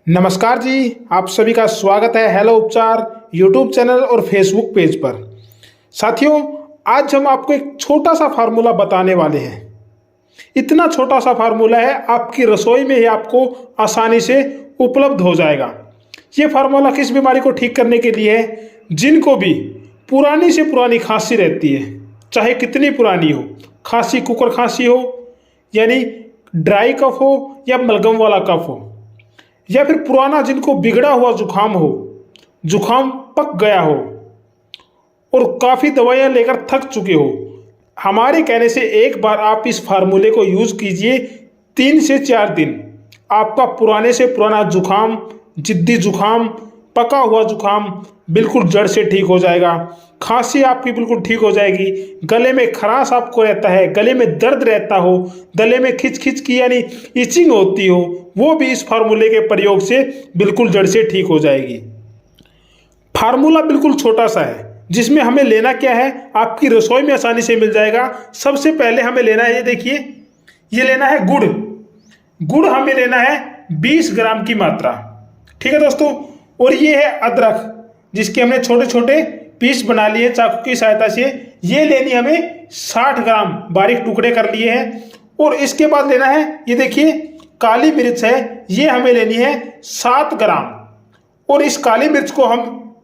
नमस्कार जी, आप सभी का स्वागत है हेलो उपचार यूट्यूब चैनल और फेसबुक पेज पर। साथियों, आज हम आपको एक छोटा सा फार्मूला बताने वाले हैं। इतना छोटा सा फार्मूला है, आपकी रसोई में ही आपको आसानी से उपलब्ध हो जाएगा। ये फार्मूला किस बीमारी को ठीक करने के लिए है? जिनको भी पुरानी से पुरानी खांसी रहती है, चाहे कितनी पुरानी हो, खांसी कुकर खांसी हो, यानी ड्राई कफ हो या मलगम वाला कफ हो, या फिर पुराना जिनको बिगड़ा हुआ जुखाम हो, जुखाम पक गया हो और काफ़ी दवाइयाँ लेकर थक चुके हो, हमारे कहने से एक बार आप इस फार्मूले को यूज़ कीजिए। 3 से 4 दिन आपका पुराने से पुराना जुखाम, जिद्दी जुखाम, पका हुआ जुखाम बिल्कुल जड़ से ठीक हो जाएगा। खांसी आपकी बिल्कुल ठीक हो जाएगी। गले में खराश आपको रहता है, गले में दर्द रहता हो, गले में खिंच खिंच की यानी इचिंग होती हो, वो भी इस फार्मूले के प्रयोग से बिल्कुल जड़ से ठीक हो जाएगी। फार्मूला बिल्कुल छोटा सा है, जिसमें हमें लेना क्या है, आपकी रसोई में आसानी से मिल जाएगा। सबसे पहले हमें लेना है, ये देखिए, ये लेना है गुड़। गुड़ हमें लेना है 20 ग्राम की मात्रा, ठीक है दोस्तों। और ये है अदरक, जिसके हमने छोटे छोटे पीस बना लिए चाकू की सहायता से। ये लेनी हमें 60 ग्राम बारीक टुकड़े कर लिए हैं। और इसके बाद लेना है, ये देखिए, काली मिर्च है, ये हमें लेनी है 7 ग्राम। और इस काली मिर्च को हम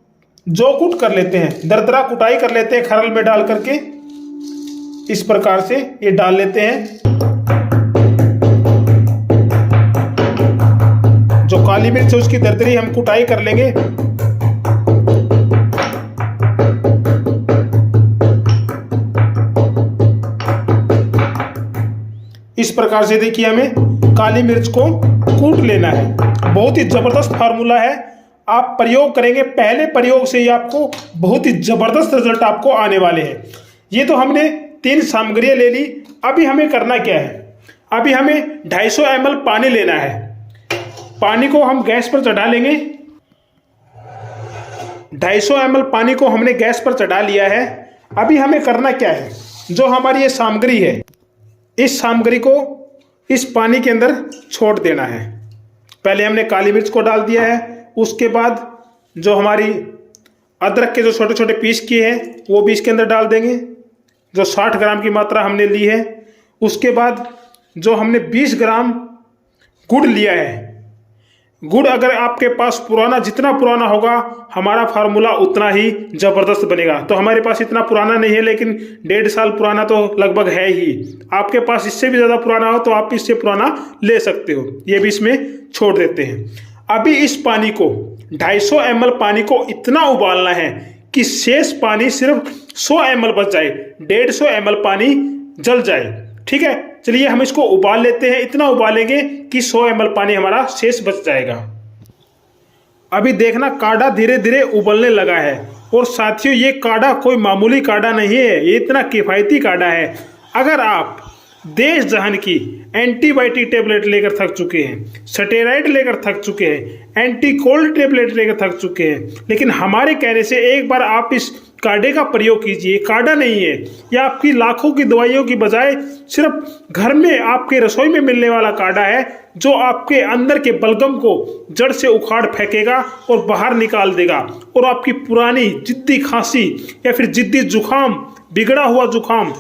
जो कूट कर लेते हैं, दरदरा कुटाई कर लेते हैं खरल में डाल करके, इस प्रकार से ये डाल लेते हैं। जो काली मिर्च है उसकी दरदरी हम कुटाई कर लेंगे। इस प्रकार से देखिए, हमें काली मिर्च को कूट लेना है। बहुत ही जबरदस्त फार्मूला है, आप प्रयोग करेंगे, पहले प्रयोग से ही आपको बहुत ही जबरदस्त रिजल्ट आपको आने वाले हैं। ये तो हमने 3 सामग्रियां ले ली। अभी हमें करना क्या है, अभी हमें 250 ml पानी लेना है। पानी को हम गैस पर चढ़ा लेंगे। 250 ml पानी को हमने गैस पर चढ़ा लिया है। अभी हमें करना क्या है, जो हमारी ये सामग्री है, इस सामग्री को इस पानी के अंदर छोड़ देना है। पहले हमने काली मिर्च को डाल दिया है, उसके बाद जो हमारी अदरक के जो छोटे छोटे पीस किए हैं वो भी इसके अंदर डाल देंगे, जो 60 ग्राम की मात्रा हमने ली है। उसके बाद जो हमने 20 ग्राम गुड़ लिया है, गुड़ अगर आपके पास पुराना, जितना पुराना होगा हमारा फार्मूला उतना ही जबरदस्त बनेगा। तो हमारे पास इतना पुराना नहीं है, लेकिन 1.5 साल पुराना तो लगभग है ही। आपके पास इससे भी ज़्यादा पुराना हो तो आप इससे पुराना ले सकते हो। ये भी इसमें छोड़ देते हैं। अभी इस पानी को 250 ml पानी को इतना उबालना है कि शेष पानी सिर्फ 100 ml बच जाए, 150 ml पानी जल जाए, ठीक है। चलिए हम इसको उबाल लेते हैं। इतना उबालेंगे कि 100 ml पानी हमारा शेष बच जाएगा। अभी देखना, काढ़ा धीरे धीरे उबलने लगा है। और साथियों, ये काढ़ा कोई मामूली काढ़ा नहीं है, ये इतना किफ़ायती काढ़ा है। अगर आप देश जहान की एंटीबायोटिक टेबलेट लेकर थक चुके हैं, स्टेरॉइड लेकर थक चुके हैं, एंटी कोल्ड टेबलेट लेकर थक चुके हैं, लेकिन हमारे कहने से एक बार आप इस काढ़े का प्रयोग कीजिए। काढ़ा नहीं है, यह आपकी लाखों की दवाइयों की बजाय सिर्फ घर में आपके रसोई में मिलने वाला काढ़ा है, जो आपके अंदर के बलगम को जड़ से उखाड़ फेंकेगा और बाहर निकाल देगा। और आपकी पुरानी जिद्दी खांसी या फिर जिद्दी जुखाम, बिगड़ा हुआ जुखाम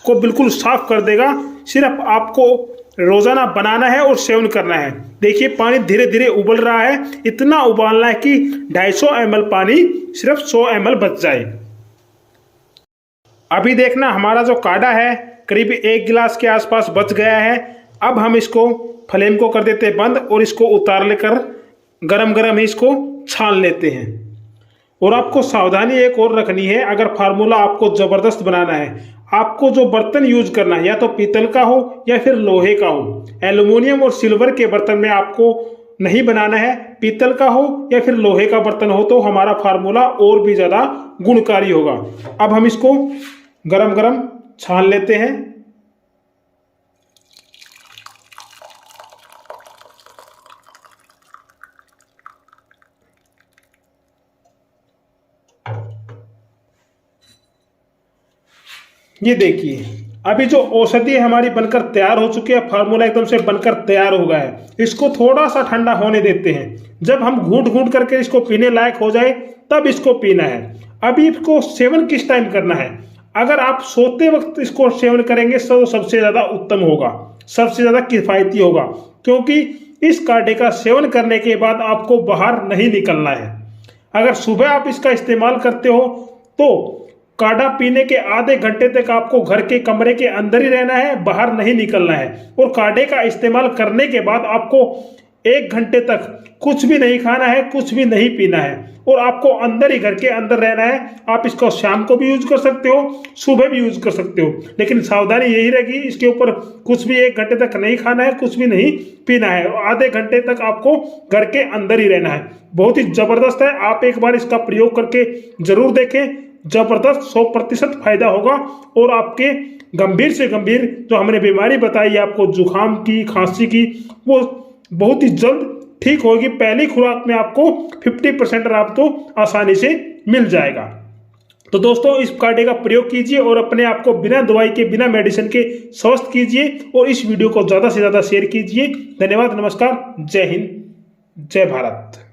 को बिल्कुल साफ कर देगा। सिर्फ आपको रोजाना बनाना है और सेवन करना है। देखिए, पानी धीरे धीरे उबल रहा है। इतना उबालना है कि 250 ml पानी सिर्फ 100 ml बच जाए। अभी देखना, हमारा जो काढ़ा है करीब 1 गिलास के आसपास बच गया है। अब हम इसको फ्लेम को कर देते हैं बंद और इसको उतार लेकर गरम गरम ही इसको छान लेते हैं। और आपको सावधानी एक और रखनी है, अगर फार्मूला आपको जबरदस्त बनाना है, आपको जो बर्तन यूज करना है, या तो पीतल का हो या फिर लोहे का हो। एल्युमिनियम और सिल्वर के बर्तन में आपको नहीं बनाना है। पीतल का हो या फिर लोहे का बर्तन हो तो हमारा फार्मूला और भी ज़्यादा गुणकारी होगा। अब हम इसको गरम गरम छान लेते हैं। ये देखिए, अभी जो औषधि हमारी बनकर तैयार हो चुकी है, फार्मूला एकदम से बनकर तैयार हो गया है। इसको थोड़ा सा ठंडा होने देते हैं। जब हम घूंट घूंट करके इसको पीने लायक हो जाए तब इसको पीना है। अभी इसको सेवन किस टाइम करना है? अगर आप सोते वक्त इसको सेवन करेंगे तो सबसे ज्यादा उत्तम होगा, सबसे ज्यादा किफायती होगा, क्योंकि इस काढ़े का सेवन करने के बाद आपको बाहर नहीं निकलना है। अगर सुबह आप इसका इस्तेमाल करते हो तो काढ़ा पीने के आधे घंटे तक आपको घर के कमरे के अंदर ही रहना है, बाहर नहीं निकलना है। और काढ़े का इस्तेमाल करने के बाद आपको 1 घंटे तक कुछ भी नहीं खाना है, कुछ भी नहीं पीना है, और आपको अंदर ही घर के अंदर रहना है। आप इसको शाम को भी यूज कर सकते हो, सुबह भी यूज कर सकते हो, लेकिन सावधानी यही रहेगी इसके ऊपर कुछ भी 1 घंटे तक नहीं खाना है, कुछ भी नहीं पीना है, और आधे घंटे तक आपको घर के अंदर ही रहना है। बहुत ही जबरदस्त है, आप एक बार इसका प्रयोग करके जरूर देखें। जबरदस्त 100% फायदा होगा, और आपके गंभीर से गंभीर जो हमने बीमारी बताई है आपको, जुकाम की, खांसी की, वो बहुत ही जल्द ठीक होगी। पहली खुराक में आपको 50% लाभ तो आसानी से मिल जाएगा। तो दोस्तों, इस काढ़े का प्रयोग कीजिए और अपने आप को बिना दवाई के, बिना मेडिसिन के स्वस्थ कीजिए, और इस वीडियो को ज्यादा से ज्यादा शेयर कीजिए। धन्यवाद, नमस्कार, जय हिंद, जय भारत।